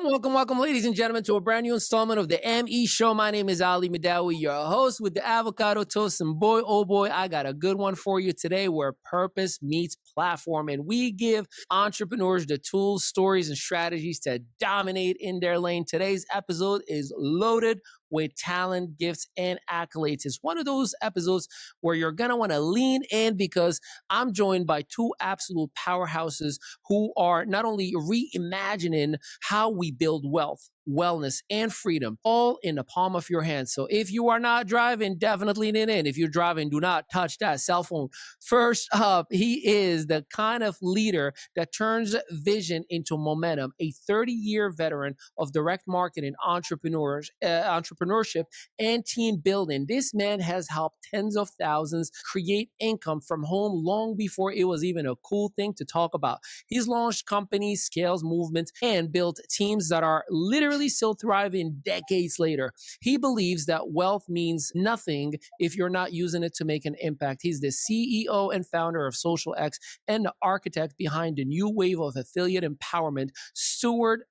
Welcome, ladies and gentlemen, to a brand new installment of the ME Show. My name is Ali Madawi, your host with the avocado toast. And boy, oh boy, I got a good one for you today where purpose meets platform. And we give entrepreneurs the tools, stories, and strategies to dominate in their lane. Today's episode is loaded with talent, gifts, and accolades. It's one of those episodes where you're going to want to lean in because I'm joined by two absolute powerhouses who are not only reimagining how we build wealth, wellness, and freedom, all in the palm of your hand. So if you are not driving, definitely lean in. If you're driving, do not touch that cell phone. First up, he is the kind of leader that turns vision into momentum, a 30-year veteran of direct marketing, entrepreneurship, and team building. This man has helped tens of thousands create income from home long before it was even a cool thing to talk about. He's launched companies, scales movements, and built teams that are literally still thriving decades later. He believes that wealth means nothing if you're not using it to make an impact. He's the CEO and founder of xosialX and the architect behind the new wave of affiliate empowerment, Stuart.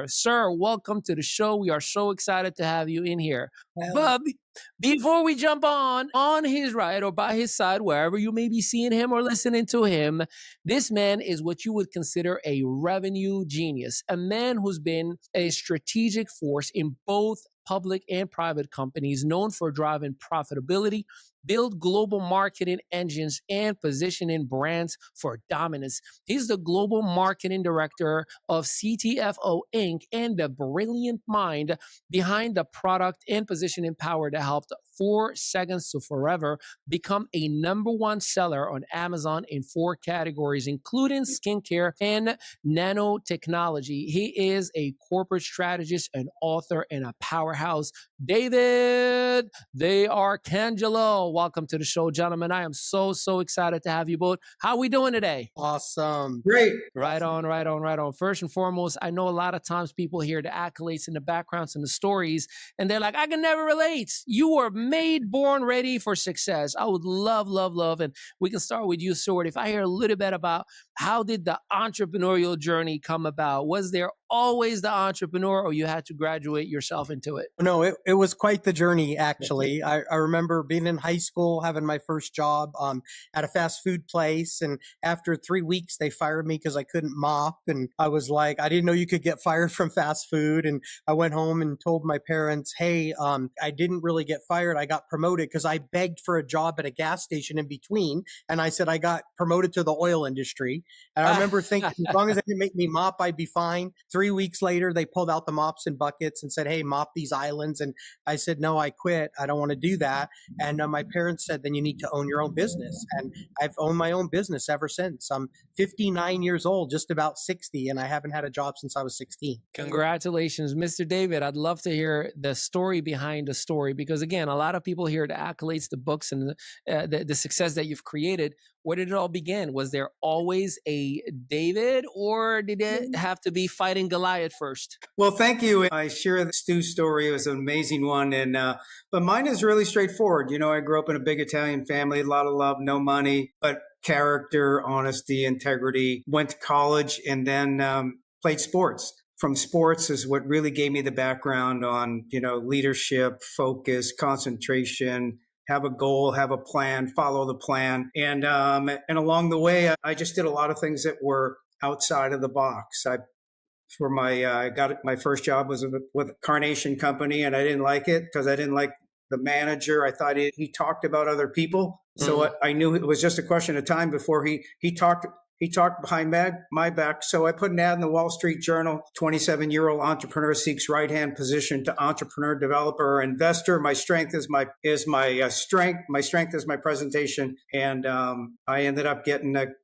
Sir, welcome to the show. We are so excited to have you in here. But before we jump on his right or by his side, wherever you may be seeing him or listening to him, this man is what you would consider a revenue genius, a man who's been a strategic force in both public and private companies, known for driving profitability, build global marketing engines, and positioning brands for dominance. He's the global marketing director of CTFO Inc. and the brilliant mind behind the product and positioning power that helped 4 Seconds to Forever become a #1 seller on Amazon in 4 categories, including skincare and nanotechnology. He is a corporate strategist, an author, and a powerhouse. David, they are Cangelo. Welcome to the show, gentlemen. I am so excited to have you both. How are we doing today? Awesome. Great. Right on. First and foremost, I know a lot of times people hear the accolades and the backgrounds and the stories, and they're like, I can never relate. You were born ready for success. I would love, and we can start with you, Stuart. If I hear a little bit about how did the entrepreneurial journey come about? Was there always the entrepreneur, or you had to graduate yourself into it? No, it was quite the journey, actually. I remember being in high school, having my first job at a fast food place. And after 3 weeks, they fired me because I couldn't mop. And I was like, I didn't know you could get fired from fast food. And I went home and told my parents, hey, I didn't really get fired. I got promoted because I begged for a job at a gas station in between. And I said, I got promoted to the oil industry. And I remember thinking, as long as they didn't make me mop, I'd be fine. 3 weeks later, they pulled out the mops and buckets and said, hey, mop these islands. And I said, no, I quit. I don't want to do that. And my parents said, then you need to own your own business. And I've owned my own business ever since. I'm 59 years old, just about 60, and I haven't had a job since I was 16. Congratulations, Mr. David. I'd love to hear the story behind the story, because again, a lot of people hear the accolades, the books, and the success that you've created. Where did it all begin? Was there always a David, or did it have to be fighting Goliath first? Well, thank you. I share the Stu story. It was an amazing one. But mine is really straightforward. You know, I grew up in a big Italian family, a lot of love, no money, but character, honesty, integrity. Went to college and then played sports. From sports is what really gave me the background on, leadership, focus, concentration, have a goal, have a plan, follow the plan. And along the way, I just did a lot of things that were outside of the box. I got my first job was with a Carnation company, and I didn't like it because I didn't like the manager. I thought he talked about other people. So I knew it was just a question of time before he talked behind my back. So I put an ad in the Wall Street Journal, 27-year-old entrepreneur seeks right-hand position to entrepreneur, developer, or investor. My strength is my strength. My strength is my presentation. And I ended up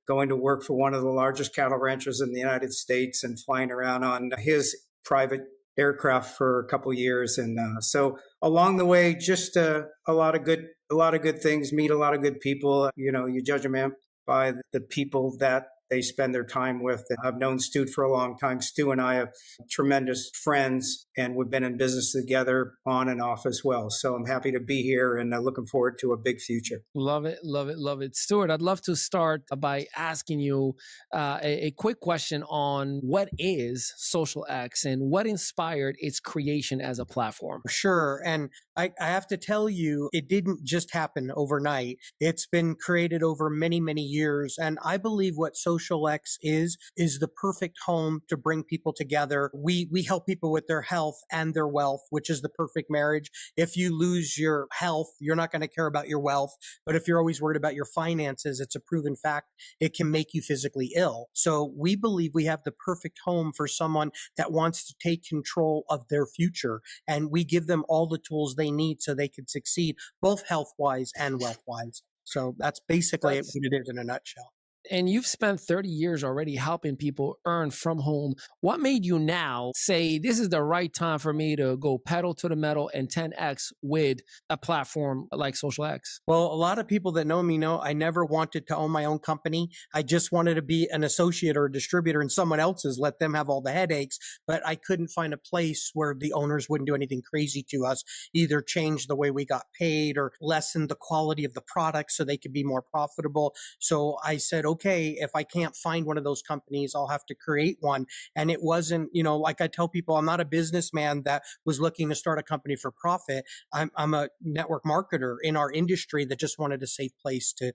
going to work for one of the largest cattle ranchers in the United States and flying around on his private aircraft for a couple of years. And so along the way, just a lot of good things, meet a lot of good people. You judge a man by the people that they spend their time with. And I've known Stu for a long time. Stu and I are tremendous friends, and we've been in business together on and off as well. So I'm happy to be here and looking forward to a big future. Love it, love it, love it. Stuart, I'd love to start by asking you a quick question on what is xosialX and what inspired its creation as a platform. Sure. And I have to tell you, it didn't just happen overnight. It's been created over many, many years. And I believe what xosialX is the perfect home to bring people together. We help people with their health and their wealth, which is the perfect marriage. If you lose your health, you're not going to care about your wealth. But if you're always worried about your finances, it's a proven fact. It can make you physically ill. So we believe we have the perfect home for someone that wants to take control of their future. And we give them all the tools they need so they can succeed both health-wise and wealth-wise. So that's basically what it is in a nutshell. And you've spent 30 years already helping people earn from home. What made you now say this is the right time for me to go pedal to the metal and 10x with a platform like xosialX? Well, a lot of people that know me know I never wanted to own my own company. I just wanted to be an associate or a distributor in someone else's, let them have all the headaches. But I couldn't find a place where the owners wouldn't do anything crazy to us, either change the way we got paid or lessen the quality of the product so they could be more profitable. So I said, okay, if I can't find one of those companies, I'll have to create one. And it wasn't, like I tell people, I'm not a businessman that was looking to start a company for profit. I'm a network marketer in our industry that just wanted a safe place to,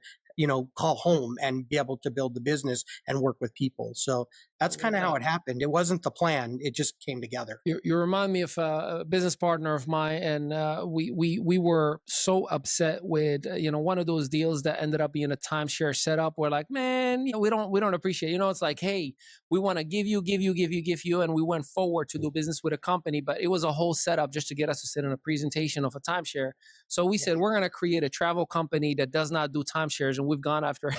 call home and be able to build the business and work with people. So that's kind of how it happened. It wasn't the plan. It just came together. You remind me of a business partner of mine, and we were so upset with one of those deals that ended up being a timeshare setup. We're like, man, we don't appreciate. It's like, hey, we want to give you, and we went forward to do business with a company, but it was a whole setup just to get us to sit in a presentation of a timeshare. So we said we're going to create a travel company that does not do timeshares, and we've gone after.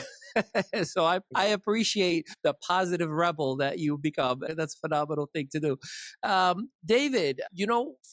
So I appreciate the positive rebel that you become. That's a phenomenal thing to do. David,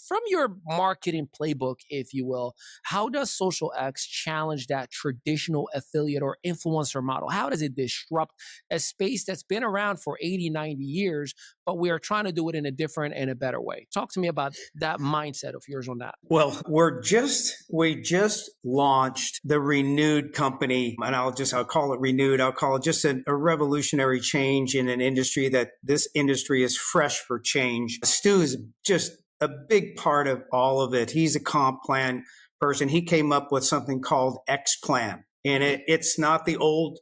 from your marketing playbook, if you will, how does xosialX challenge that traditional affiliate or influencer model? How does it disrupt a space that's been around for 80, 90 years, but we are trying to do it in a different and a better way? Talk to me about that mindset of yours on that. Well, we just launched the renewed company, and I'll call it renewed. I'll call it just a revolutionary change in an industry that this industry is fresh for change. Stu is just a big part of all of it. He's a comp plan person. He came up with something called X Plan. And it's not the old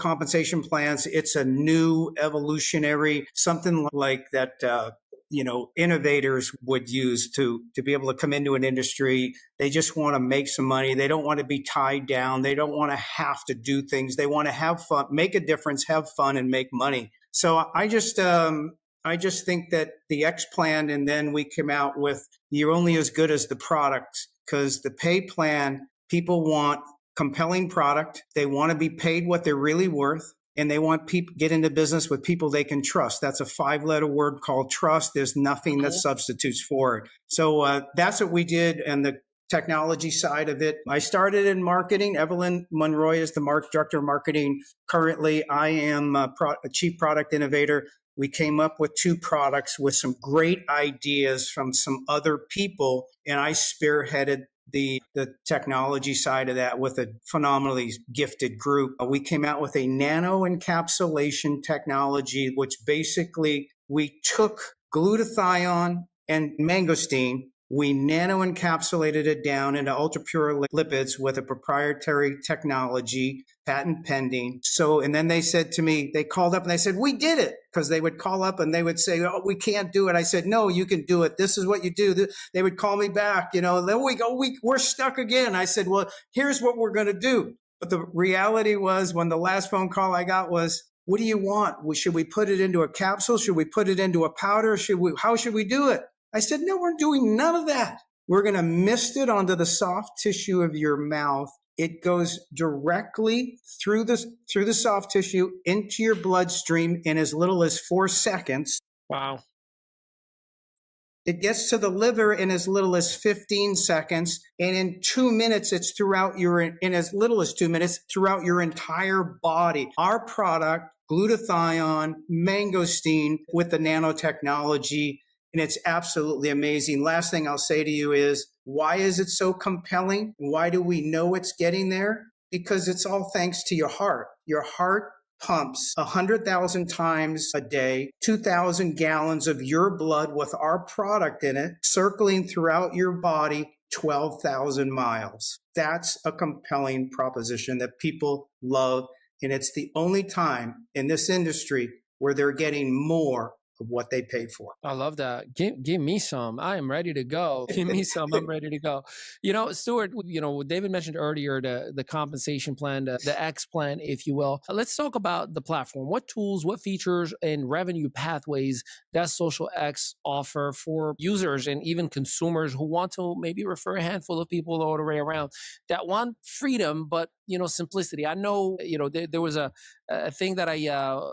compensation plans. It's a new evolutionary, something like that, innovators would use to be able to come into an industry. They just want to make some money. They don't want to be tied down. They don't want to have to do things. They want to have fun, make a difference, have fun, and make money. So I just think that the X Plan, and then we came out with you're only as good as the product, because the pay plan, people want compelling product. They want to be paid what they're really worth. And they want people get into business with people they can trust. That's a 5-letter word called trust. There's nothing that substitutes for it. So that's what we did. And the technology side of it, I started in marketing. Evelyn Monroy is the director of marketing. Currently, I am a chief product innovator. We came up with 2 products with some great ideas from some other people, and I spearheaded the technology side of that with a phenomenally gifted group. We came out with a nano encapsulation technology, which basically we took glutathione and mangosteen. We nano encapsulated it down into ultra pure lipids with a proprietary technology, patent pending. So, and then they said to me, they called up and they said, we did it. Because they would call up and they would say, oh, we can't do it. I said, no, you can do it. This is what you do. They would call me back, then we go, we're stuck again. I said, well, here's what we're going to do. But the reality was, when the last phone call I got was, what do you want? Should we put it into a capsule? Should we put it into a powder? How should we do it? I said, no, we're doing none of that. We're going to mist it onto the soft tissue of your mouth. It goes directly through the soft tissue into your bloodstream in as little as 4 seconds. Wow. It gets to the liver in as little as 15 seconds. And in 2 minutes, it's in as little as 2 minutes throughout your entire body. Our product glutathione, mangosteen with the nanotechnology. And it's absolutely amazing. Last thing I'll say to you is, why is it so compelling? Why do we know it's getting there? Because it's all thanks to your heart. Your heart pumps 100,000 times a day, 2,000 gallons of your blood with our product in it, circling throughout your body 12,000 miles. That's a compelling proposition that people love. And it's the only time in this industry where they're getting more of what they paid for. I love that. Give me some. I am ready to go. Give me some. I'm ready to go. Stuart, David mentioned earlier the compensation plan, the X plan, if you will. Let's talk about the platform. What tools, what features, and revenue pathways does xosialX offer for users and even consumers who want to maybe refer a handful of people all the way around that want freedom, but simplicity. I know, there was a thing that I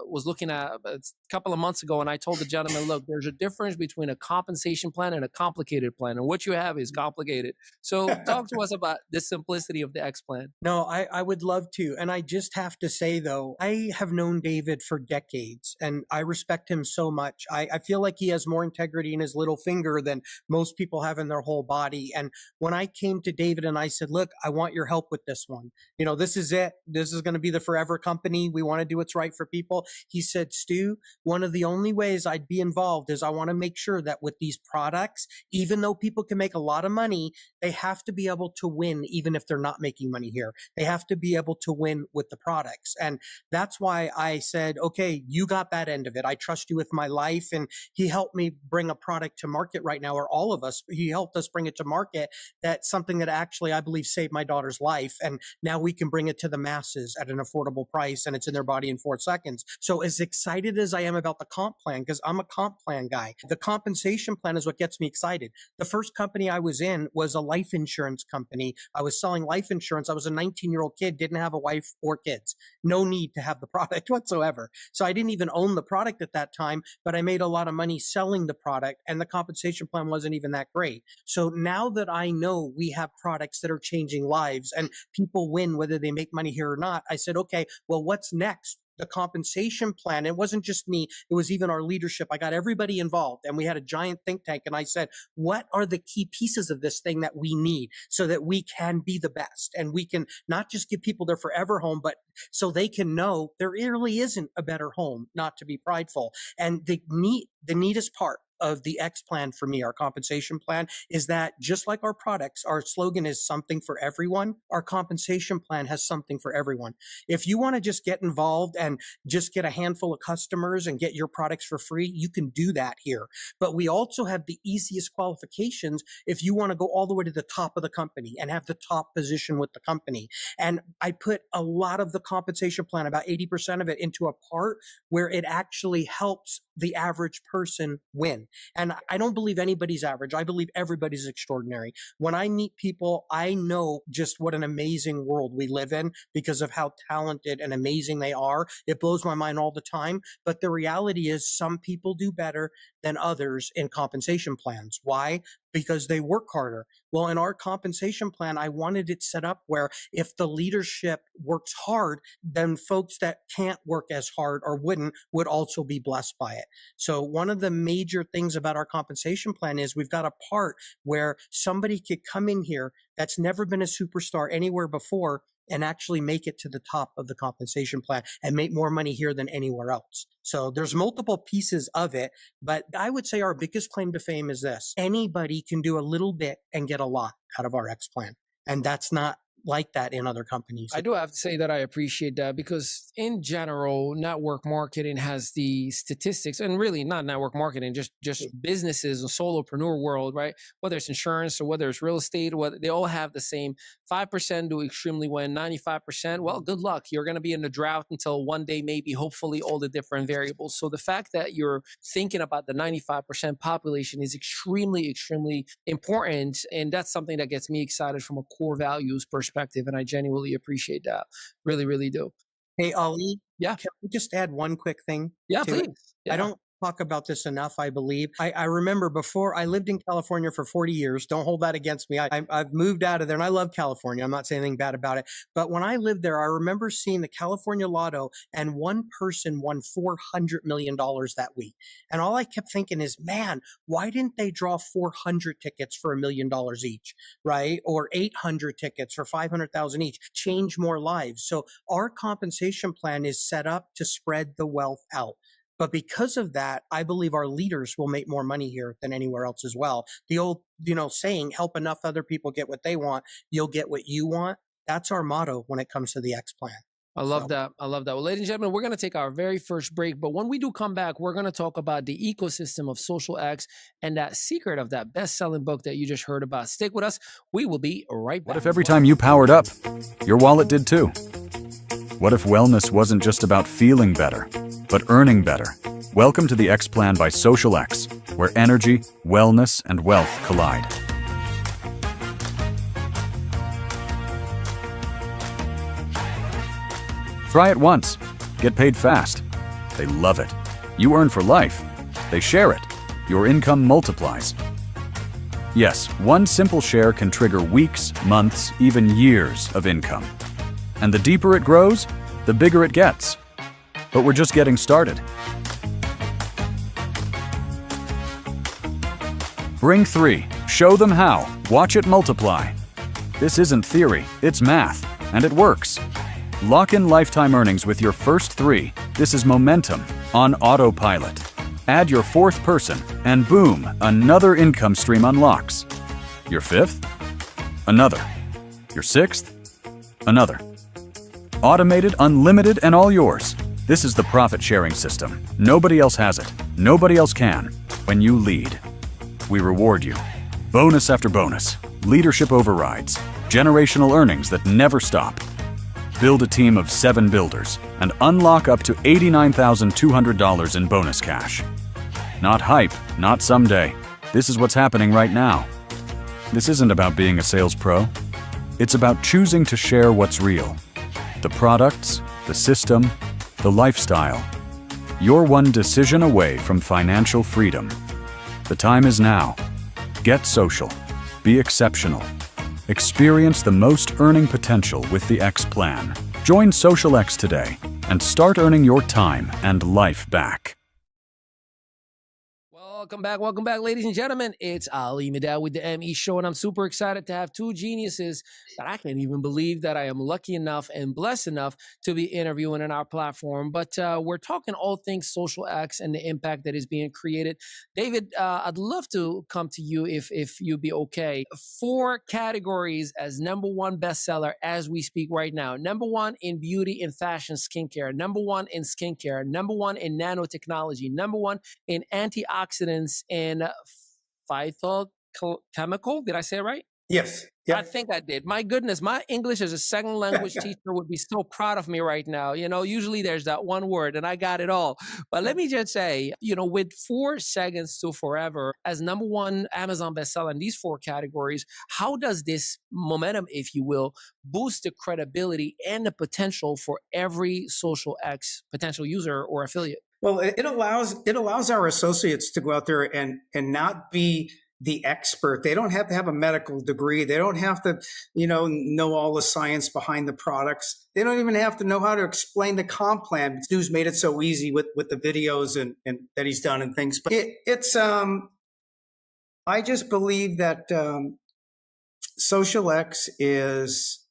was looking at a couple of months ago, and I told the gentleman, look, there's a difference between a compensation plan and a complicated plan, and what you have is complicated. So talk to us about the simplicity of the X plan. No, I would love to. And I just have to say, though, I have known David for decades and I respect him so much. I feel like he has more integrity in his little finger than most people have in their whole body. And when I came to David and I said, look, I want your help with this one. This is it. This is going to be the forever company. We want to do what's right for people. He said, Stu, one of the only ways I'd be involved is I want to make sure that with these products, even though people can make a lot of money, they have to be able to win, even if they're not making money here. They have to be able to win with the products. And that's why I said, okay, you got that end of it. I trust you with my life. And he helped me bring a product to market right now, or all of us. He helped us bring it to market. That's something that actually, I believe, saved my daughter's life. And now we can bring it to the masses at an affordable price, and it's in their body in 4 seconds. So as excited as I am about the comp plan, because I'm a comp plan guy, the compensation plan is what gets me excited. The first company I was in was a life insurance company. I was selling life insurance. I was a 19-year-old kid, didn't have a wife or kids. No need to have the product whatsoever. So I didn't even own the product at that time, but I made a lot of money selling the product, and the compensation plan wasn't even that great. So now that I know we have products that are changing lives and people win whether they make money here or not, I said, okay, well, what's next? The compensation plan. It wasn't just me. It was even our leadership. I got everybody involved and we had a giant think tank. And I said, what are the key pieces of this thing that we need so that we can be the best? And we can not just give people their forever home, but so they can know there really isn't a better home, not to be prideful. And the neatest part of the X plan for me, our compensation plan, is that just like our products, our slogan is something for everyone. Our compensation plan has something for everyone. If you want to just get involved and just get a handful of customers and get your products for free, you can do that here. But we also have the easiest qualifications if you want to go all the way to the top of the company and have the top position with the company. And I put a lot of the compensation plan, about 80% of it, into a part where it actually helps the average person win. And I don't believe anybody's average. I believe everybody's extraordinary. When I meet people, I know just what an amazing world we live in because of how talented and amazing they are. It blows my mind all the time. But the reality is some people do better than others in compensation plans. Why? Because they work harder. Well, in our compensation plan, I wanted it set up where if the leadership works hard, then folks that can't work as hard or wouldn't would also be blessed by it. So one of the major things about our compensation plan is we've got a part where somebody could come in here that's never been a superstar anywhere before and actually make it to the top of the compensation plan and make more money here than anywhere else. So there's multiple pieces of it, but I would say our biggest claim to fame is this. Anybody can do a little bit and get a lot out of our X plan. And that's not like that in other companies. I do have to say that I appreciate that because in general, network marketing has the statistics, and really not network marketing, just businesses and solopreneur world, right? Whether it's insurance or whether it's real estate, whether they all have the same 5% do extremely well, 95%. Well, good luck. You're going to be in the drought until one day, maybe, hopefully, all the different variables. So the fact that you're thinking about the 95% population is extremely, extremely important. And that's something that gets me excited from a core values perspective. And I genuinely appreciate that. Really, really do. Hey, Ali, Yeah. can we just add one quick thing? Yeah, to please. it? Yeah. I don't talk about this enough, I believe. I remember before I lived in California for 40 years. Don't hold that against me. I've moved out of there and I love California. I'm not saying anything bad about it. But when I lived there, I remember seeing the California Lotto and one person won $400 million that week. And all I kept thinking is, man, why didn't they draw 400 tickets for $1 million each, right? Or 800 tickets for 500,000 each, change more lives. So our compensation plan is set up to spread the wealth out. But because of that, I believe our leaders will make more money here than anywhere else as well. The old, saying, help enough other people get what they want, you'll get what you want. That's our motto when it comes to the X plan. I love that. I love that. Well, ladies and gentlemen, we're going to take our very first break. But when we do come back, we're going to talk about the ecosystem of xosialX and that secret of that best-selling book that you just heard about. Stick with us. We will be right back. What if every time you powered up, your wallet did too? What if wellness wasn't just about feeling better, but earning better? Welcome to the X Plan by xosialX, where energy, wellness, and wealth collide. Try it once. Get paid fast. They love it. You earn for life. They share it. Your income multiplies. Yes, one simple share can trigger weeks, months, even years of income. And the deeper it grows, the bigger it gets. But we're just getting started. Bring 3. Show them how. Watch it multiply. This isn't theory, it's math, and it works. Lock in lifetime earnings with your first 3. This is momentum on autopilot. Add your 4th person, and boom, another income stream unlocks. Your 5th? Another. Your 6th? Another. Automated, unlimited, and all yours. This is the profit-sharing system. Nobody else has it. Nobody else can. When you lead, we reward you. Bonus after bonus. Leadership overrides. Generational earnings that never stop. Build a team of 7 builders and unlock up to $89,200 in bonus cash. Not hype, not someday. This is what's happening right now. This isn't about being a sales pro. It's about choosing to share what's real. The products, the system, the lifestyle. You're one decision away from financial freedom. The time is now. Get social. Be exceptional. Experience the most earning potential with the X Plan. Join xosialX today and start earning your time and life back. Welcome back, ladies and gentlemen. It's Ali Medal with the ME Show, and I'm super excited to have 2 geniuses that I can't even believe that I am lucky enough and blessed enough to be interviewing on our platform. But we're talking all things xosialX and the impact that is being created. David, I'd love to come to you if you'd be okay. 4 categories as #1 bestseller as we speak right now. #1 in beauty and fashion skincare. #1 in skincare. #1 in nanotechnology. #1 in antioxidants and phytochemical. Did I say it right? Yes. Yeah. I think I did. My goodness, my English as a second language teacher would be so proud of me right now. Usually there's that one word and I got it all. But let me just say, with 4 seconds to forever as #1 Amazon bestseller in these 4 categories, how does this momentum, if you will, boost the credibility and the potential for every xosialX potential user or affiliate? Well, it allows our associates to go out there and not be the expert. They don't have to have a medical degree. They don't have to, know all the science behind the products. They don't even have to know how to explain the comp plan. Stu's made it so easy with the videos and that he's done and things. But it's I just believe that xosialX is,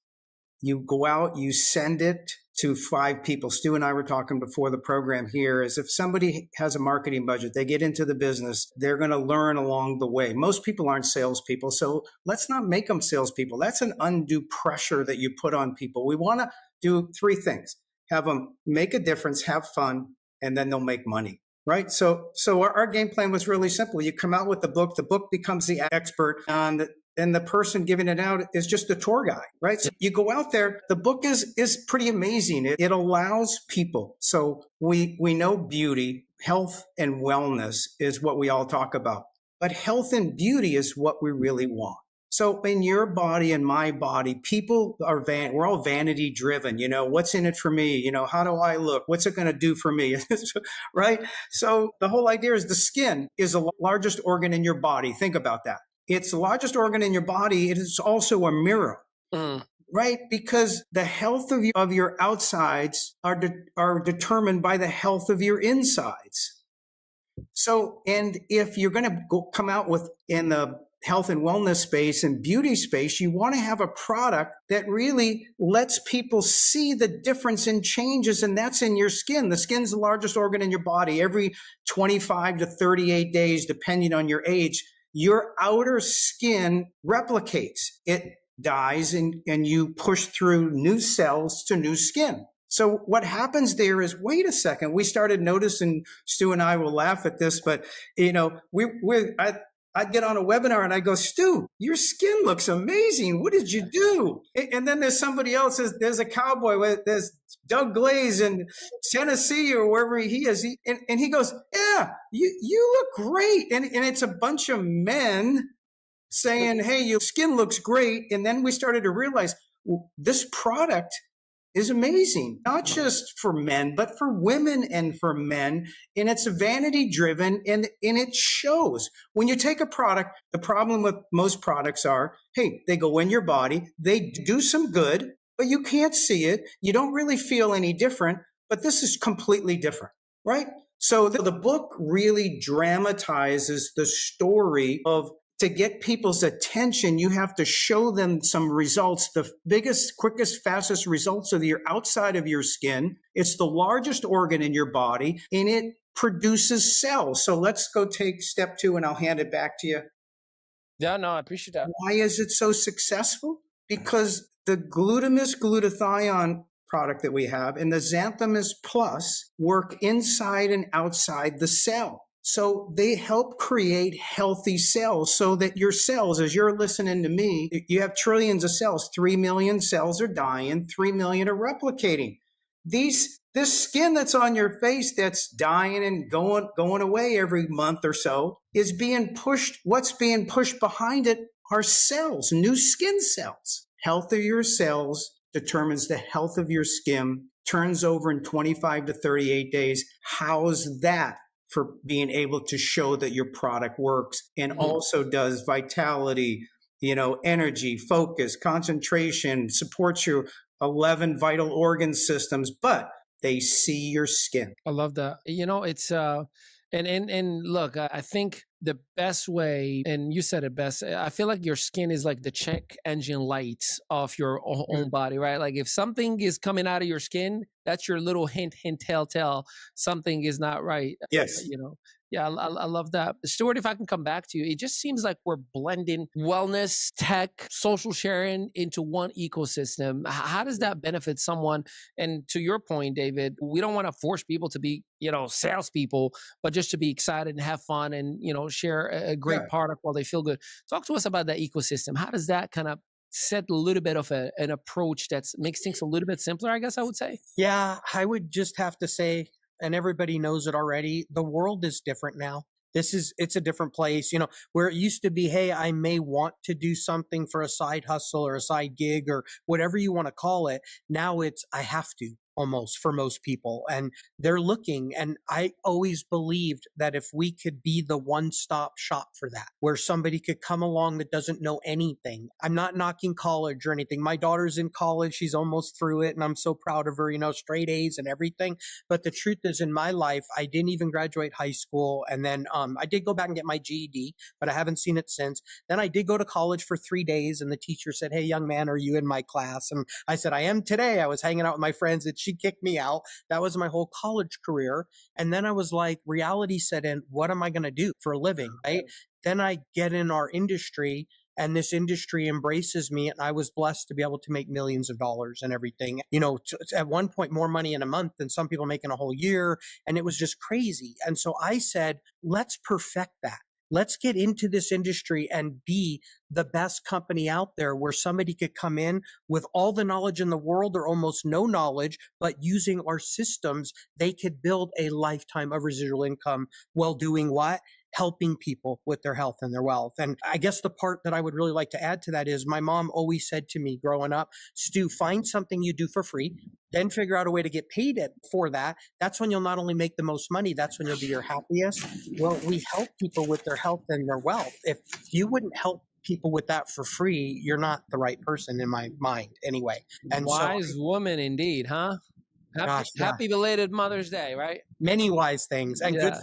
you go out, you send it to 5 people. Stu and I were talking before the program here, is if somebody has a marketing budget, they get into the business, they're going to learn along the way. Most people aren't salespeople, so let's not make them salespeople. That's an undue pressure that you put on people. We want to do 3 things: have them make a difference, have fun, and then they'll make money. Right? So our game plan was really simple. You come out with the book becomes the expert, and the person giving it out is just the tour guide, right? So you go out there, the book is pretty amazing. It allows people. So we know beauty, health, and wellness is what we all talk about. But health and beauty is what we really want. So in your body and my body, people are we're all vanity driven. You know, what's in it for me? You know, how do I look? What's it going to do for me? Right? So the whole idea is the skin is the largest organ in your body. Think about that. It's the largest organ in your body. It is also a mirror. Mm. Right? Because the health of your outsides are determined by the health of your insides. So, and if you're going to come out with in the health and wellness space and beauty space, you want to have a product that really lets people see the difference in changes, and that's in your skin. The skin's the largest organ in your body. Every 25 to 38 days, depending on your age, your outer skin replicates. It dies and you push through new cells to new skin. So what happens there is, wait a second, we started noticing, Stu and I will laugh at this, but you know, I'd get on a webinar and I go, Stu, your skin looks amazing. What did you do? And then there's somebody else, there's a cowboy, there's Doug Glaze in Tennessee or wherever he is. And he goes, yeah, you look great. And it's a bunch of men saying, hey, your skin looks great. And then we started to realize, well, this product is amazing, not just for men, but for women and for men. And it's vanity driven and it shows. When you take a product, the problem with most products are, hey, they go in your body, they do some good, but you can't see it. You don't really feel any different, but this is completely different, right? So the book really dramatizes the story of, to get people's attention, you have to show them some results. The biggest, quickest, fastest results are the outside of your skin. It's the largest organ in your body, and it produces cells. So let's go take step 2, and I'll hand it back to you. Yeah, no, I appreciate that. Why is it so successful? Because the glutamate glutathione product that we have and the xanthamus plus work inside and outside the cell. So they help create healthy cells so that your cells, as you're listening to me, you have trillions of cells. 3 million cells are dying, 3 million are replicating. This skin that's on your face that's dying and going away every month or so is being pushed. What's being pushed behind it are cells, new skin cells. Health of your cells determines the health of your skin, turns over in 25 to 38 days. How's that for being able to show that your product works, and also does vitality, you know, energy, focus, concentration, supports your 11 vital organ systems, but they see your skin. I love that. You know, it's and look, I think the best way, and you said it best, I feel like your skin is like the check engine lights of your own body, right? Like if something is coming out of your skin, that's your little hint, tell something is not right. Yes. You know, yeah, I love that. Stuart, if I can come back to you, it just seems like we're blending wellness, tech, social sharing into one ecosystem. How does that benefit someone? And to your point, David, we don't want to force people to be, you know, salespeople, but just to be excited and have fun and, you know, share a great product while they feel good. Talk to us about that ecosystem. How does that kind of set a little bit of an approach that makes things a little bit simpler, I guess I would say? Yeah, I would just have to say, and everybody knows it already, the world is different now. It's a different place, you know, where it used to be, hey, I may want to do something for a side hustle or a side gig or whatever you want to call it. Now it's, I have to, almost, for most people. And they're looking. And I always believed that if we could be the one-stop shop for that, where somebody could come along that doesn't know anything. I'm not knocking college or anything. My daughter's in college. She's almost through it. And I'm so proud of her, you know, straight A's and everything. But the truth is, in my life, I didn't even graduate high school. And then I did go back and get my GED, but I haven't seen it since. Then I did go to college for 3 days. And the teacher said, hey, young man, are you in my class? And I said, I am today. I was hanging out with my friends. She kicked me out. That was my whole college career. And then I was like, reality set in. What am I going to do for a living? Right. Then I get in our industry and this industry embraces me. And I was blessed to be able to make millions of dollars and everything, you know, at one point more money in a month than some people make in a whole year. And it was just crazy. And so I said, let's perfect that. Let's get into this industry and be the best company out there where somebody could come in with all the knowledge in the world or almost no knowledge, but using our systems, they could build a lifetime of residual income while doing what? helping people with their health and their wealth. And I guess the part that I would really like to add to that is my mom always said to me growing up, Stu, find something you do for free, then figure out a way to get paid for that. That's when you'll not only make the most money, that's when you'll be your happiest. Well, we help people with their health and their wealth. If you wouldn't help people with that for free, you're not the right person in my mind anyway. And Wise woman indeed, huh? gosh, yeah, Happy belated Mother's Day, right? many wise things and Yeah.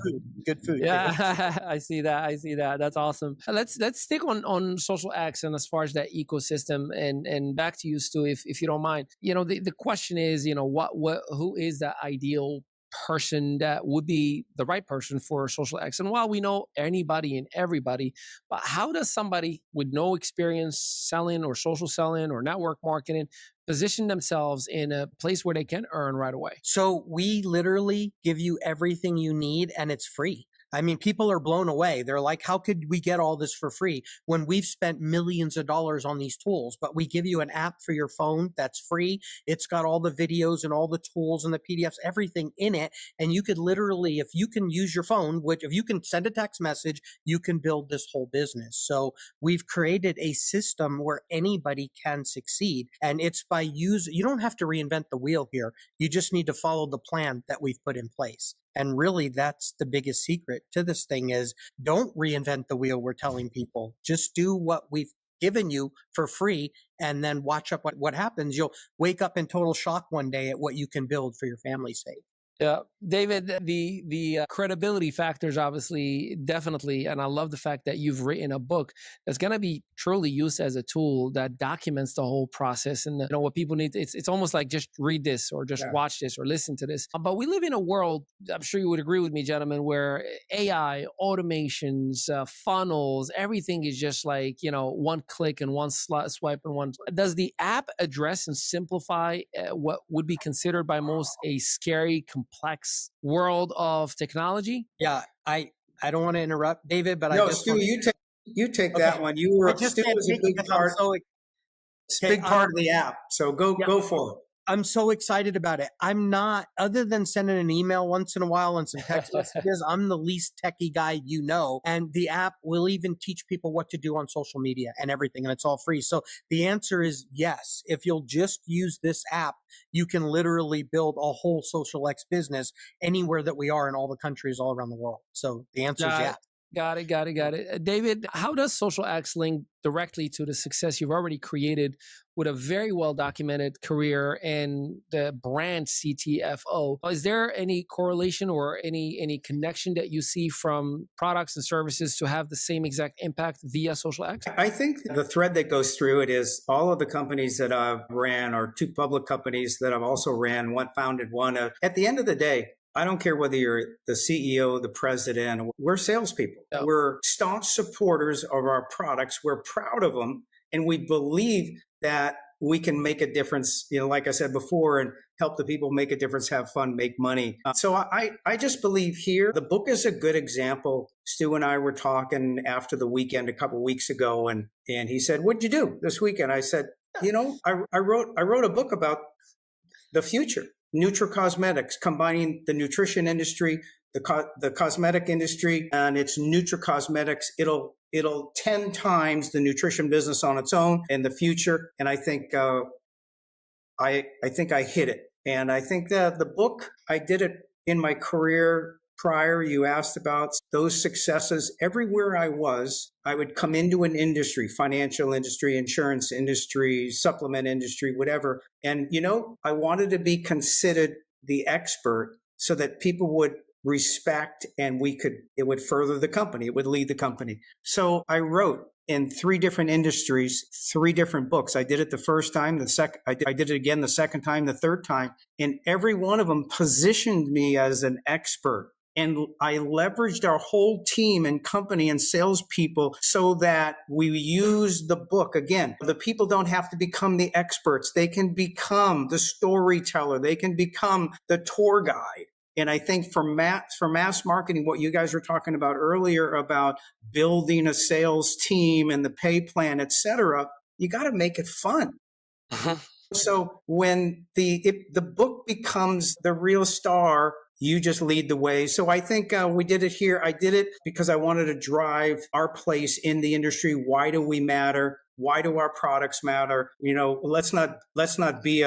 good food. Yeah, I see that. I see that. That's awesome. Let's stick on social X and as far as that ecosystem and back to you, Stu, if you don't mind. The question is, who is the ideal person that would be the right person for social X? And while we know anybody and everybody, but how does somebody with no experience selling or social selling or network marketing position themselves in a place where they can earn right away? So we literally give you everything you need and it's free. I mean, people are blown away. They're like, how could we get all this for free when we've spent millions of dollars on these tools? But we give you an app for your phone that's free. It's got all the videos and all the tools and the PDFs, everything in it. And you could literally, if you can use your phone, which if you can send a text message, you can build this whole business. So we've created a system where anybody can succeed. And it's by you don't have to reinvent the wheel here. You just need to follow the plan that we've put in place. And really, that's the biggest secret to this thing is don't reinvent the wheel, we're telling people. Just do what we've given you for free and then watch up what happens. You'll wake up in total shock one day at what you can build for your family's sake. Yeah, David, the credibility factors obviously definitely, and I love the fact that you've written a book that's going to be truly used as a tool that documents the whole process and what people need. It's almost like just read this or just watch this or listen to this. But we live in a world, I'm sure you would agree with me, gentlemen, where AI, automations, funnels, everything is just like one click and one swipe and one. Does the app address and simplify what would be considered by most a scary, complex world of technology? Yeah, I don't want to interrupt, David, but no, I just Stu, you take that one. You were Stu was a big part. Big part of the app. So go for it. I'm so excited about it. I'm not, other than sending an email once in a while and some text messages, I'm the least techie guy you know. And the app will even teach people what to do on social media and everything, and it's all free. So the answer is yes. If you'll just use this app, you can literally build a whole social X business anywhere that we are in all the countries all around the world. So the answer is yes. Got it. David, how does social X link directly to the success you've already created with a very well-documented career and the brand CTFO? Is there any correlation or any connection that you see from products and services to have the same exact impact via social X? I think the thread that goes through it is all of the companies that I've ran are two public companies that I've also ran, one founded one. At the end of the day, I don't care whether you're the CEO, the president, we're salespeople. Yep. We're staunch supporters of our products. We're proud of them. And we believe that we can make a difference, like I said before, and help the people make a difference, have fun, make money. So I just believe here, the book is a good example. Stu and I were talking after the weekend a couple of weeks ago, and he said, "What'd you do this weekend?" I said, I wrote a book about the future. Nutracosmetics, combining the nutrition industry, the cosmetic industry, and it's nutracosmetics. It'll 10 times the nutrition business on its own in the future. And I think I hit it. And I think that the book, I did it in my career prior. You asked about those successes. Everywhere I would come into an industry, financial industry, insurance industry, supplement industry, whatever. And, I wanted to be considered the expert so that people would respect and it would further the company. It would lead the company. So I wrote in 3 different industries, 3 different books. I did it the first time, I did it again the second time, the third time, and every one of them positioned me as an expert. And I leveraged our whole team and company and salespeople so that we use the book. Again, the people don't have to become the experts. They can become the storyteller. They can become the tour guide. And I think for mass marketing, what you guys were talking about earlier about building a sales team and the pay plan, et cetera, you got to make it fun. So when the book becomes the real star, You just lead the way. So I think we did it here. I did it because I wanted to drive our place in the industry. Why do we matter? Why do our products matter? Let's not be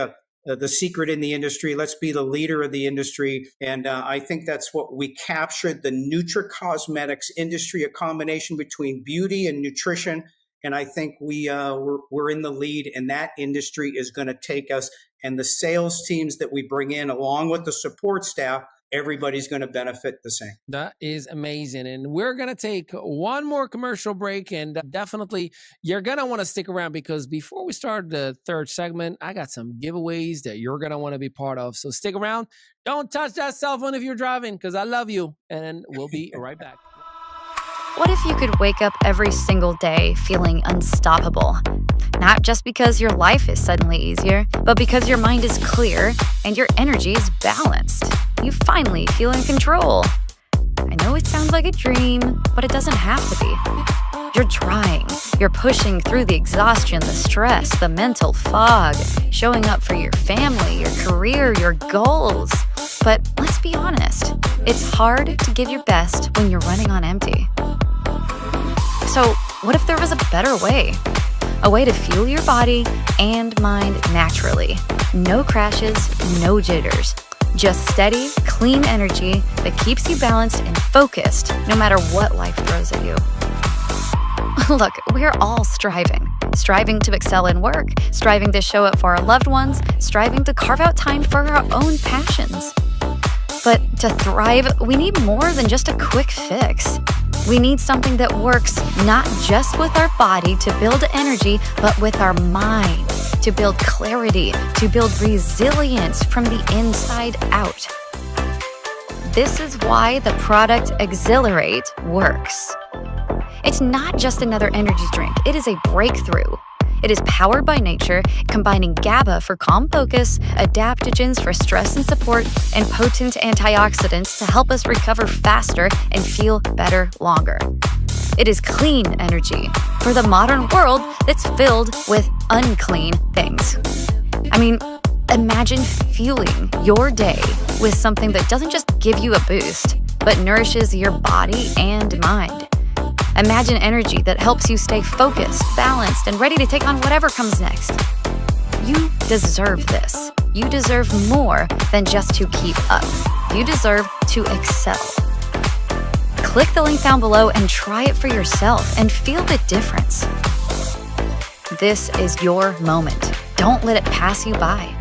the secret in the industry. Let's be the leader of the industry. And I think that's what we captured, the nutracosmetics industry, a combination between beauty and nutrition. And I think we're in the lead, and that industry is going to take us. And the sales teams that we bring in, along with the support staff, everybody's going to benefit the same. That is amazing. And we're going to take one more commercial break. And definitely, you're going to want to stick around, because before we start the third segment, I got some giveaways that you're going to want to be part of. So stick around. Don't touch that cell phone if you're driving, because I love you. And we'll be right back. What if you could wake up every single day feeling unstoppable? Not just because your life is suddenly easier, but because your mind is clear and your energy is balanced. You finally feel in control. I know it sounds like a dream, but it doesn't have to be. You're trying. You're pushing through the exhaustion, the stress, the mental fog, showing up for your family, your career, your goals. But let's be honest, it's hard to give your best when you're running on empty. So, what if there was a better way? A way to fuel your body and mind naturally. No crashes, no jitters. Just steady, clean energy that keeps you balanced and focused no matter what life throws at you. Look, we're all striving to excel in work, striving to show up for our loved ones, striving to carve out time for our own passions. But to thrive, we need more than just a quick fix. We need something that works not just with our body to build energy, but with our mind to build clarity, to build resilience from the inside out. This is why the product Exhilarate works. It's not just another energy drink, it is a breakthrough. It is powered by nature, combining GABA for calm focus, adaptogens for stress and support, and potent antioxidants to help us recover faster and feel better longer. It is clean energy for the modern world that's filled with unclean things. I mean, imagine fueling your day with something that doesn't just give you a boost, but nourishes your body and mind. Imagine energy that helps you stay focused, balanced, and ready to take on whatever comes next. You deserve this. You deserve more than just to keep up. You deserve to excel. Click the link down below and try it for yourself and feel the difference. This is your moment. Don't let it pass you by.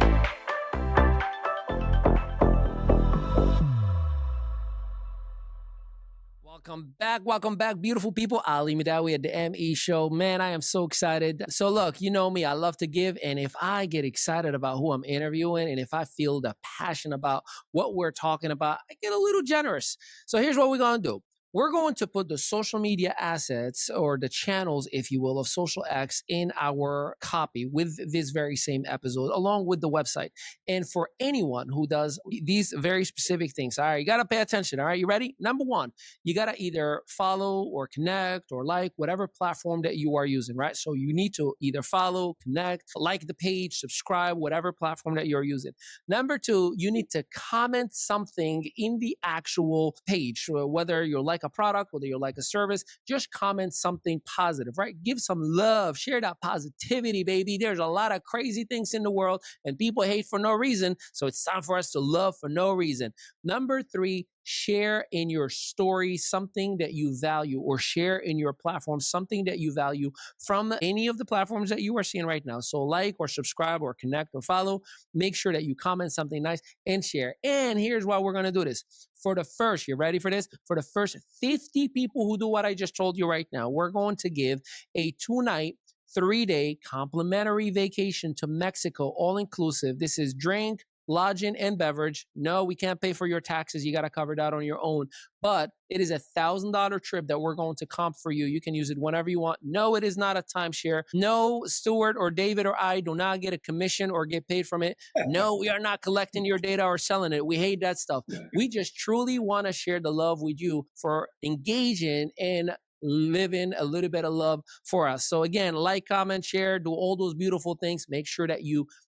Welcome back, beautiful people. Ali Midawi at the ME Show. Man, I am so excited. So look, you know me, I love to give. And if I get excited about who I'm interviewing, and if I feel the passion about what we're talking about, I get a little generous. So here's what we're going to do. We're going to put the social media assets, or the channels, if you will, of xosialX in our copy with this very same episode, along with the website. And for anyone who does these very specific things, all right, you got to pay attention. All right, you ready? Number one, you got to either follow or connect or like whatever platform that you are using, right? So you need to either follow, connect, like the page, subscribe, whatever platform that you're using. Number two, you need to comment something in the actual page, whether you're like a product, whether you like a service, just comment something positive, right? Give some love, share that positivity, baby. There's a lot of crazy things in the world and people hate for no reason. So it's time for us to love for no reason. Number three, share in your story something that you value, or share in your platform something that you value from any of the platforms that you are seeing right now. So like or subscribe or connect or follow. Make sure that you comment something nice and share. And here's why we're going to do this. For the first, you ready for this? For the first 50 people who do what I just told you right now, we're going to give a 2-night, 3-day complimentary vacation to Mexico, all inclusive. This is drink, lodging, and beverage. No, we can't pay for your taxes. You got to cover that on your own. But it is $1,000 trip that we're going to comp for you. You can use it whenever you want. No, it is not a timeshare. No, Stuart or David or I do not get a commission or get paid from it. No, we are not collecting your data or selling it. We hate that stuff. We just truly want to share the love with you for engaging in living a little bit of love for us. So again, like, comment, share, do all those beautiful things. Make sure that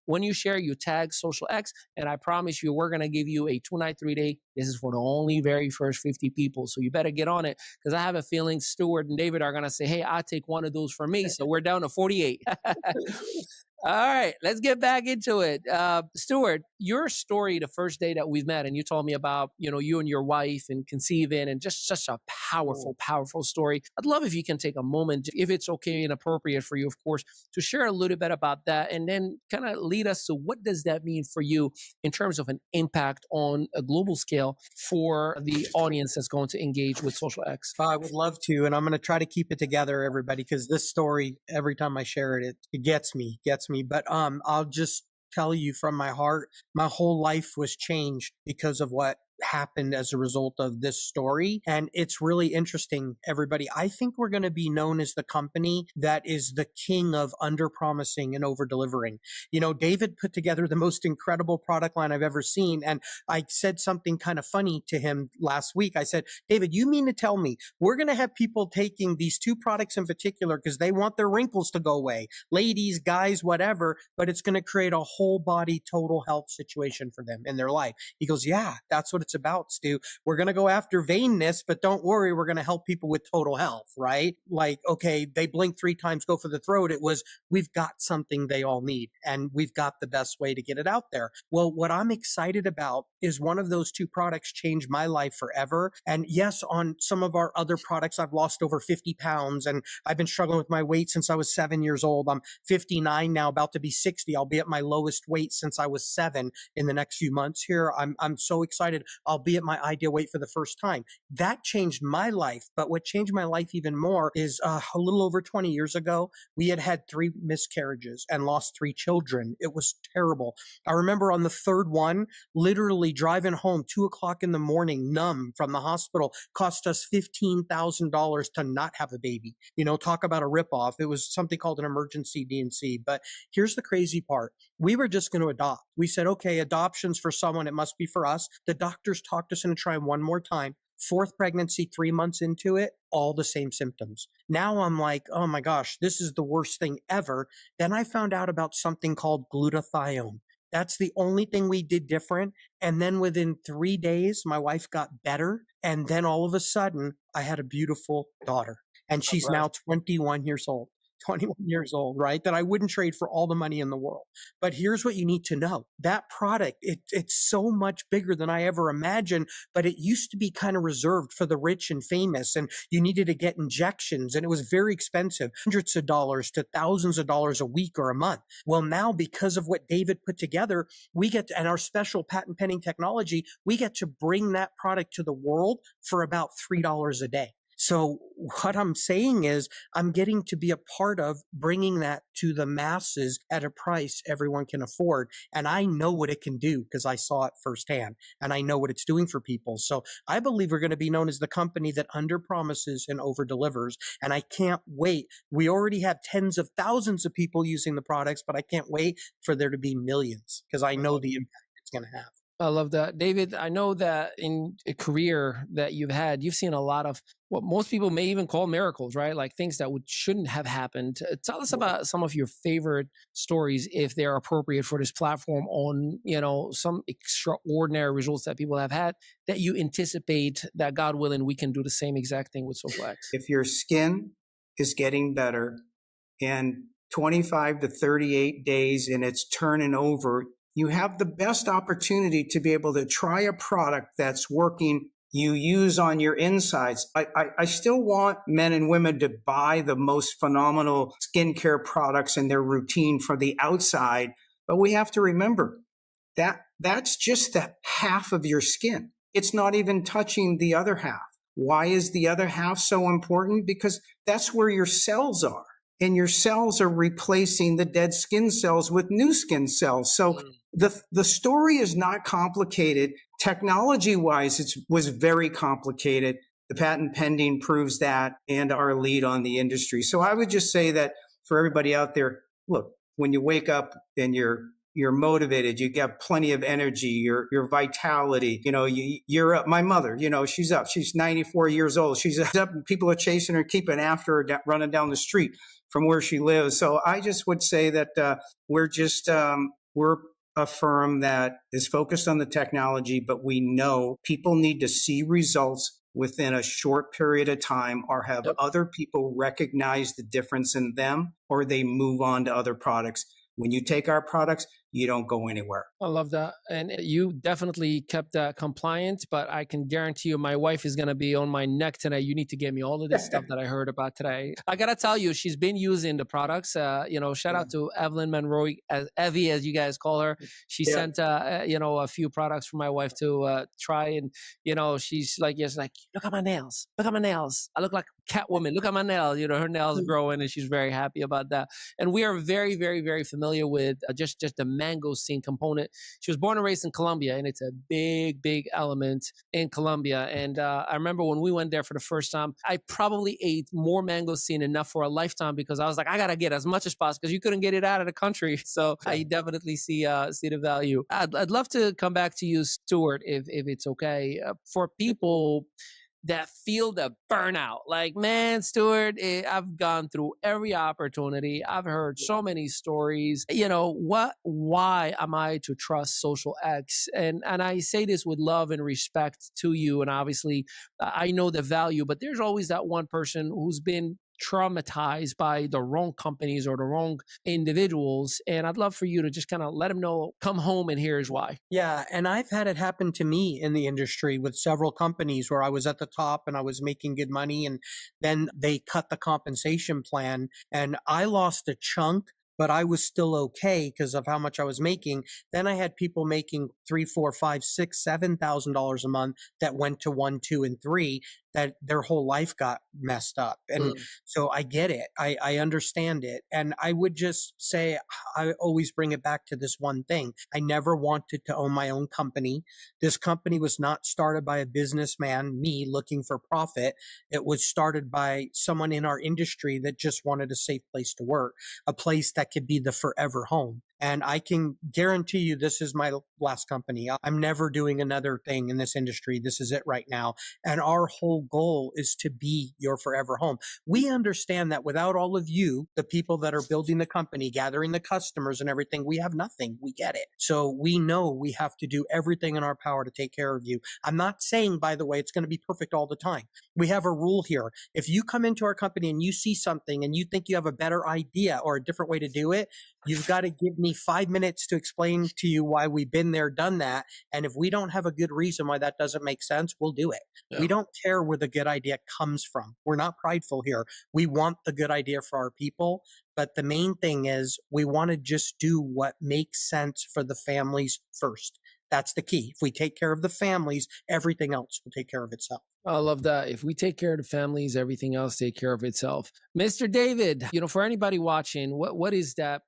when you share, you tag xosialX, and I promise you, we're going to give you a 2-night, 3-day. This is for the only very first 50 people. So you better get on it, because I have a feeling Stuart and David are going to say, hey, I'll take one of those for me. So we're down to 48. All right, let's get back into it. Stuart, your story, the first day that we've met, and you told me about, you and your wife and conceiving, and just such a powerful, powerful story. I'd love if you can take a moment, if it's okay and appropriate for you, of course, to share a little bit about that, and then kind of lead us to what does that mean for you in terms of an impact on a global scale for the audience that's going to engage with xosialX. I would love to, and I'm going to try to keep it together, everybody, because this story, every time I share it, it gets me. But I'll just tell you from my heart, my whole life was changed because of what happened as a result of this story. And it's really interesting, everybody. I think we're going to be known as the company that is the king of under promising and over delivering. David put together the most incredible product line I've ever seen. And I said something kind of funny to him last week. I said, David, you mean to tell me we're going to have people taking these two products in particular because they want their wrinkles to go away, ladies, guys, whatever, but it's going to create a whole body total health situation for them in their life? He goes, yeah, that's what it's about, Stu. We're going to go after vainness, but don't worry, we're going to help people with total health, right? Like, okay, they blink 3 times, go for the throat. It was, we've got something they all need, and we've got the best way to get it out there. Well, what I'm excited about is one of those two products changed my life forever. And yes, on some of our other products, I've lost over 50 pounds, and I've been struggling with my weight since I was 7 years old. I'm 59 now, about to be 60. I'll be at my lowest weight since I was 7 in the next few months here. I'm so excited. I'll be at my ideal weight for the first time. That changed my life. But what changed my life even more is a little over 20 years ago, we had 3 miscarriages and lost 3 children. It was terrible. I remember on the 3rd one, literally driving home 2:00 in the morning, numb from the hospital, cost us $15,000 to not have a baby. Talk about a ripoff. It was something called an emergency D&C. But here's the crazy part. We were just going to adopt. We said, okay, adoption's for someone. It must be for us. The doctors talked us into trying one more time. 4th pregnancy, 3 months into it, all the same symptoms. Now I'm like, oh my gosh, this is the worst thing ever. Then I found out about something called glutathione. That's the only thing we did different. And then within 3 days, my wife got better. And then all of a sudden, I had a beautiful daughter. And she's now 21 years old. 21 years old, right? That I wouldn't trade for all the money in the world. But here's what you need to know. That product, it's so much bigger than I ever imagined, but it used to be kind of reserved for the rich and famous, and you needed to get injections, and it was very expensive, hundreds of dollars to thousands of dollars a week or a month. Well, now because of what David put together, we get to, and our special patent pending technology, we get to bring that product to the world for about $3 a day. So what I'm saying is I'm getting to be a part of bringing that to the masses at a price everyone can afford. And I know what it can do because I saw it firsthand, and I know what it's doing for people. So I believe we're going to be known as the company that under promises and over delivers. And I can't wait. We already have tens of thousands of people using the products, but I can't wait for there to be millions because I know the impact it's going to have. I love that. David, I know that in a career that you've seen a lot of what most people may even call miracles, right? Like things that shouldn't have happened. Tell us about some of your favorite stories, if they're appropriate for this platform, on, some extraordinary results that people have had that you anticipate that, God willing, we can do the same exact thing with xosialX. If your skin is getting better in 25 to 38 days and it's turning over, you have the best opportunity to be able to try a product that's working you use on your insides. I still want men and women to buy the most phenomenal skincare products in their routine from the outside, but we have to remember that that's just the half of your skin. It's not even touching the other half. Why is the other half so important? Because that's where your cells are. And your cells are replacing the dead skin cells with new skin cells. So the story is not complicated. Technology-wise, it was very complicated. The patent pending proves that, and our lead on the industry. So I would just say that for everybody out there, look, when you wake up and you're you're motivated, you get plenty of energy, your vitality. You're up. My mother, she's up. She's 94 years old. She's up, and people are chasing her, keeping after her, running down the street from where she lives. So I just would say that we're a firm that is focused on the technology, but we know people need to see results within a short period of time, or have other people recognize the difference in them, or they move on to other products. When you take our products, you don't go anywhere. I love that. And you definitely kept that compliant, but I can guarantee you my wife is going to be on my neck tonight. You need to get me all of this stuff that I heard about today. I got to tell you, she's been using the products. Shout out to Evelyn Monroe, as Evie, as you guys call her. She sent, a few products for my wife to try. And, she's like, look at my nails. Look at my nails. I look like Catwoman. Look at my nails. Her nails growing, and she's very happy about that. And we are very, very, very familiar with just the mangosteen component. She was born and raised in Colombia, and it's a big, big element in Colombia. And I remember when we went there for the first time, I probably ate more mangosteen enough for a lifetime, because I was like, I gotta get as much as possible, because you couldn't get it out of the country. So I definitely see the value. I'd love to come back to you, Stuart, if it's okay, for people that feel the burnout. Like, man, Stuart, I've gone through every opportunity. I've heard so many stories. Why am I to trust xosialX? And I say this with love and respect to you. And obviously, I know the value, but there's always that one person who's been traumatized by the wrong companies or the wrong individuals. And I'd love for you to just kind of let them know, come home, and here's why. Yeah. And I've had it happen to me in the industry with several companies where I was at the top and I was making good money, and then they cut the compensation plan and I lost a chunk, but I was still okay because of how much I was making. Then I had people making $3, $4, $5, $6, $7,000 a month that went to 1, 2, and 3, that their whole life got messed up. And so I get it. I understand it. And I would just say, I always bring it back to this one thing. I never wanted to own my own company. This company was not started by a businessman, me looking for profit. It was started by someone in our industry that just wanted a safe place to work, a place that could be the forever home. And I can guarantee you this is my last company. I'm never doing another thing in this industry. This is it right now. And our whole goal is to be your forever home. We understand that without all of you, the people that are building the company, gathering the customers and everything, we have nothing. We get it. So we know we have to do everything in our power to take care of you. I'm not saying, by the way, it's going to be perfect all the time. We have a rule here. If you come into our company and you see something and you think you have a better idea or a different way to do it, you've got to give me 5 minutes to explain to you why we've been there, done that. And if we don't have a good reason why that doesn't make sense, we'll do it. Yeah. We don't care where the good idea comes from. We're not prideful here. We want the good idea for our people. But the main thing is we want to just do what makes sense for the families first. That's the key. If we take care of the families, everything else will take care of itself. I love that. If we take care of the families, everything else take care of itself. Mr. David, for anybody watching, what is that?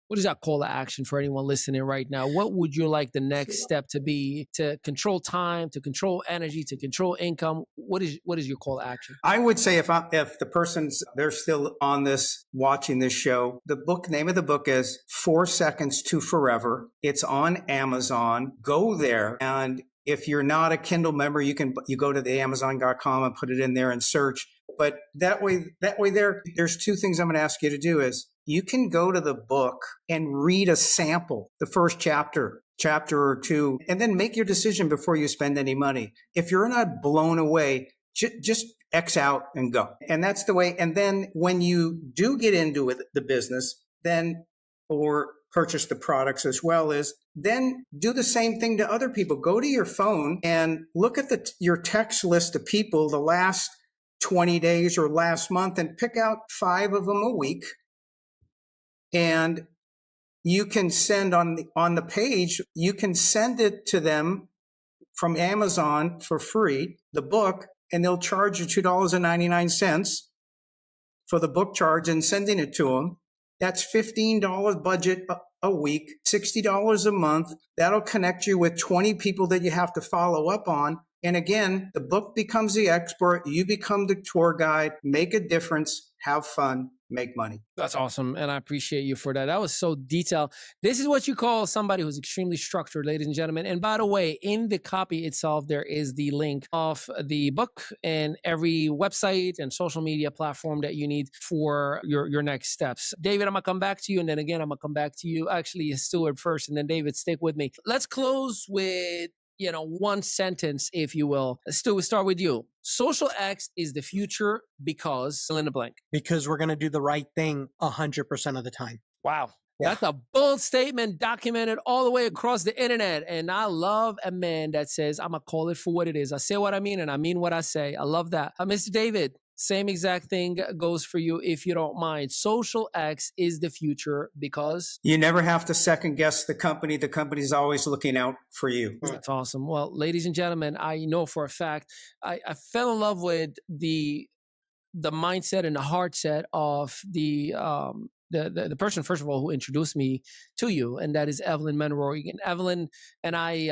What is that call to action for anyone listening right now? What would you like the next step to be to control time, to control energy, to control income? What is your call to action? I would say if the they're still on this, watching this show, name of the book is 4 Seconds to Forever. It's on Amazon. Go there. And if you're not a Kindle member, you go to the Amazon.com and put it in there and search. But that way there's 2 things I'm going to ask you to do is, you can go to the book and read a sample, the first chapter or 2, and then make your decision before you spend any money. If you're not blown away, just X out and go. And that's the way. And then when you do get into the business, or purchase the products as well, then do the same thing to other people. Go to your phone and look at your text list of people the last 20 days or last month and pick out 5 of them a week. And you can send on the page, you can send it to them from Amazon for free, the book, and they'll charge you $2.99 for the book charge and sending it to them. That's $15 budget a week, $60 a month. That'll connect you with 20 people that you have to follow up on. And again, the book becomes the expert. You become the tour guide, make a difference, have fun. make money. That's awesome. And I appreciate you for that. That was so detailed. This is what you call somebody who's extremely structured, ladies and gentlemen. And by the way, in the copy itself, there is the link of the book and every website and social media platform that you need for your next steps. David, I'm going to come back to you. And then again, I'm going to come back to you. Actually, Stuart first, and then David, stick with me. Let's close with one sentence, if you will. Stu, we'll start with you. xosialX is the future because fill in the blank. Because we're going to do the right thing 100% of the time. Wow. Yeah. That's a bold statement documented all the way across the internet. And I love a man that says, I'm going to call it for what it is. I say what I mean and I mean what I say. I love that. Mr. David, same exact thing goes for you if you don't mind. xosialX is the future because you never have to second guess the company. The company's always looking out for you. That's awesome. Well, ladies and gentlemen, I know for a fact, I fell in love with the mindset and the heart set of the person, first of all, who introduced me to you, and that is Evelyn Monroe. And Evelyn and I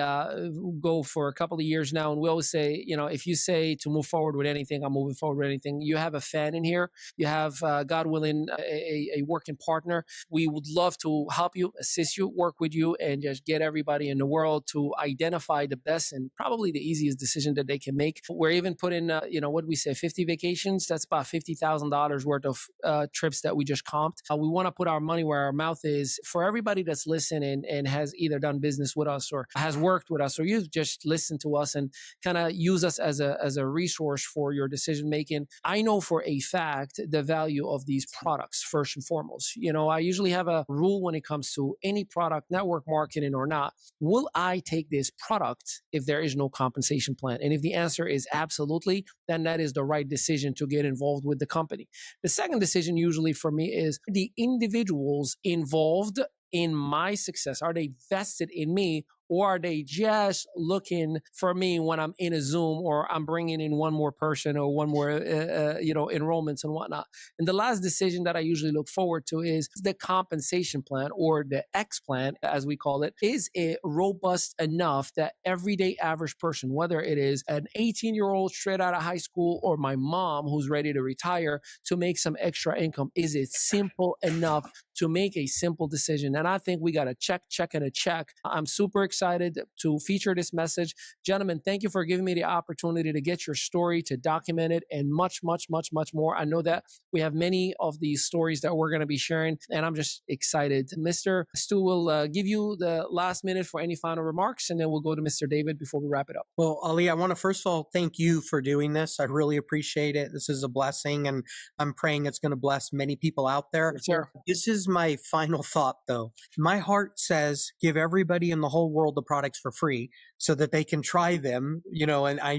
go for a couple of years now, and we always say, if you say to move forward with anything, I'm moving forward with anything. You have a fan in here. You have, God willing, a working partner. We would love to help you, assist you, work with you, and just get everybody in the world to identify the best and probably the easiest decision that they can make. We're even putting, what do we say, 50 vacations? That's about $50,000 worth of trips that we just comped. We want to put our money where our mouth is. For everybody that's listening and has either done business with us or has worked with us, or you've just listened to us and kind of use us as a resource for your decision making, I know for a fact the value of these products first and foremost. I usually have a rule when it comes to any product, network marketing or not. Will I take this product if there is no compensation plan? And if the answer is absolutely, then that is the right decision to get involved with the company. The second decision usually for me is the individuals involved in my success. Are they vested in me, or are they just looking for me when I'm in a Zoom or I'm bringing in one more person or one more, enrollments and whatnot? And the last decision that I usually look forward to is the compensation plan, or the X plan, as we call it. Is it robust enough that everyday average person, whether it is an 18-year-old straight out of high school or my mom who's ready to retire to make some extra income, is it simple enough to make a simple decision? And I think we got a check, and a check. I'm super excited to feature this message. Gentlemen, thank you for giving me the opportunity to get your story, to document it, and much, much, much, much more. I know that we have many of these stories that we're going to be sharing, and I'm just excited. Mr. Stu will give you the last minute for any final remarks, and then we'll go to Mr. David before we wrap it up. Well, Ali, I want to first of all thank you for doing this. I really appreciate it. This is a blessing, and I'm praying it's going to bless many people out there. Yes, sir. This is my final thought, though. My heart says give everybody in the whole world the products for free so that they can try them,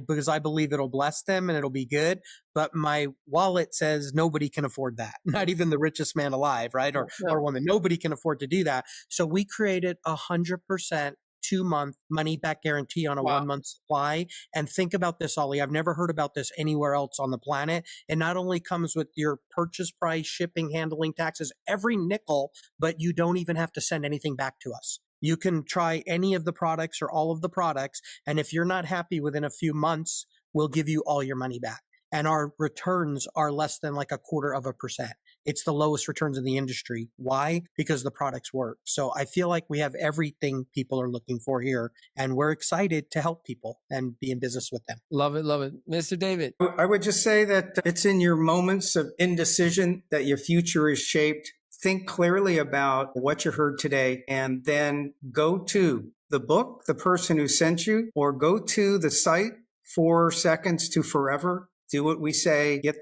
because I believe it'll bless them and it'll be good. But my wallet says nobody can afford that. Not even the richest man alive, right? Or woman. Nobody can afford to do that. So we created 100% 2-month money back guarantee on a 1-month supply. And think about this, Ollie. I've never heard about this anywhere else on the planet. It not only comes with your purchase price, shipping, handling, taxes, every nickel, but you don't even have to send anything back to us. You can try any of the products or all of the products. And if you're not happy within a few months, we'll give you all your money back. And our returns are less than like 0.25%. It's the lowest returns in the industry. Why? Because the products work. So I feel like we have everything people are looking for here, and we're excited to help people and be in business with them. Love it. Love it. Mr. David. I would just say that it's in your moments of indecision that your future is shaped. Think clearly about what you heard today, and then go to the book, the person who sent you, or go to the site 4 seconds to forever. Do what we say, get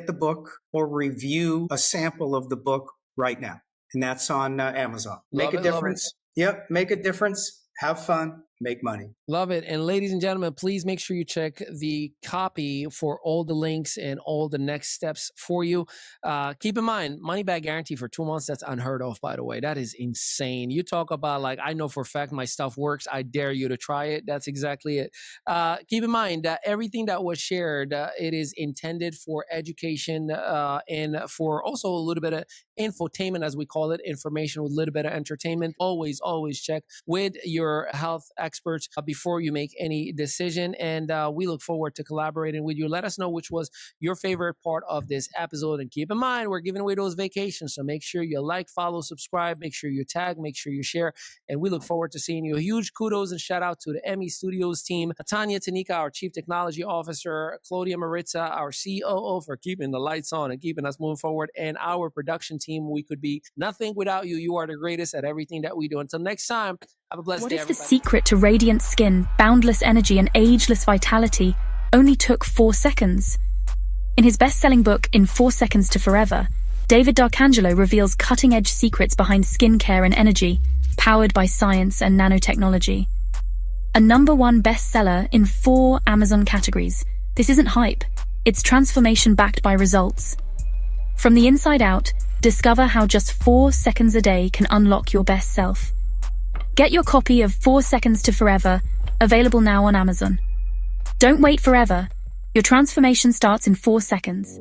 the book, or review a sample of the book right now. And that's on Amazon. Make a difference. Yep, make a difference. Have fun. Make money. Love it. And ladies and gentlemen, please make sure you check the copy for all the links and all the next steps for you. Keep in mind, money back guarantee for 2 months. That's unheard of, by the way. That is insane. You talk about I know for a fact my stuff works. I dare you to try it. That's exactly it. Keep in mind that everything that was shared, it is intended for education and for also a little bit of infotainment, as we call it, information with a little bit of entertainment. Always check with your health experts before you make any decision. And we look forward to collaborating with you. Let us know which was your favorite part of this episode. And keep in mind, we're giving away those vacations. So make sure you like, follow, subscribe, make sure you tag, make sure you share. And we look forward to seeing you. A huge kudos and shout out to the Emmy Studios team, Tanya Tanika, our Chief Technology Officer, Claudia Maritza, our COO, for keeping the lights on and keeping us moving forward, and our production team. We could be nothing without you. You are the greatest at everything that we do. Until next time, have a blessed day, What if the everybody. secret to radiant skin, boundless energy, and ageless vitality only took 4 seconds? In his best-selling book, In 4 Seconds to Forever, David D'Arcangelo reveals cutting-edge secrets behind skincare and energy, powered by science and nanotechnology. A #1 bestseller in 4 Amazon categories. This isn't hype. It's transformation backed by results. From the inside out, discover how just 4 seconds a day can unlock your best self. Get your copy of 4 Seconds to Forever, available now on Amazon. Don't wait forever. Your transformation starts in 4 seconds.